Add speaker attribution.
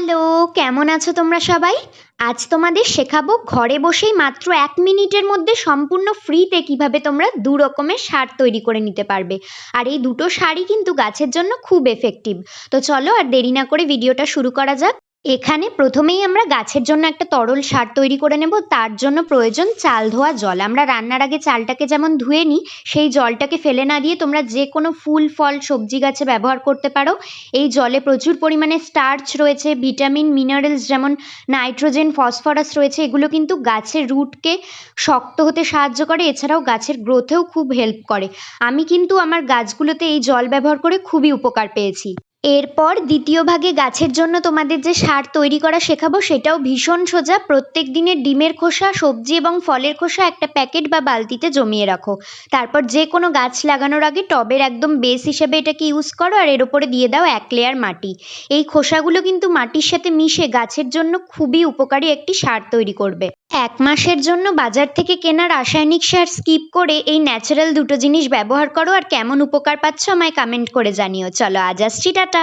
Speaker 1: Hello, কেমন আছো তোমরা সবাই? আজ তোমাদের শেখাবো ঘরে বসেই মাত্র ১ মিনিটের মধ্যে সম্পূর্ণ ফ্রিতে কিভাবে তোমরা ২ রকমের সার তৈরি করে নিতে পারবে। আর এই দুটো সারই কিন্তু গাছের জন্য খুব এফেক্টিভ। তো চলো আর দেরি না করে ভিডিওটা শুরু করা যাক। এখানে প্রথমেই আমরা গাছের জন্য একটা তরল সার তৈরি করে নেব। তার জন্য প্রয়োজন চাল ধোয়া জল। আমরা রান্নার আগে চালটাকে যেমন ধুয়ে নিই, সেই জলটাকে ফেলে না দিয়ে তোমরা যে কোনো ফুল ফল সবজি গাছে ব্যবহার করতে পারো। এই জলে প্রচুর পরিমাণে স্টার্চ রয়েছে, ভিটামিন মিনারেলস যেমন নাইট্রোজেন, ফসফরাস রয়েছে। এগুলো কিন্তু গাছের রুটকে শক্ত হতে সাহায্য করে, এছাড়াও গাছের গ্রোথেও খুব হেল্প করে। আমি কিন্তু আমার গাছগুলোতে এই জল ব্যবহার করে খুবই উপকার পেয়েছি। এরপর দ্বিতীয় ভাগে গাছের জন্য তোমাদের যে সার তৈরি করা শেখাবো সেটাও ভীষণ সোজা। প্রত্যেক দিনের ডিমের খোসা, সবজি এবং ফলের খোসা একটা প্যাকেট বা বালতিতে জমিয়ে রাখো। তারপর যে কোনো গাছ লাগানোর আগে টবের একদম বেস হিসেবে এটাকে ইউজ করো, আর এর ওপরে দিয়ে দাও ১ লেয়ার মাটি। এই খোসাগুলো কিন্তু মাটির সাথে মিশে গাছের জন্য খুবই উপকারী একটি সার তৈরি করবে। ১ মাসের জন্য বাজার থেকে কেনা রাসায়নিক সার স্কিপ করে এই ন্যাচারাল দুটো জিনিস ব্যবহার করো, আর কেমন উপকার পাচ্ছ আমায় কমেন্ট করে জানিও। চলো আজ আসছি, টাটা।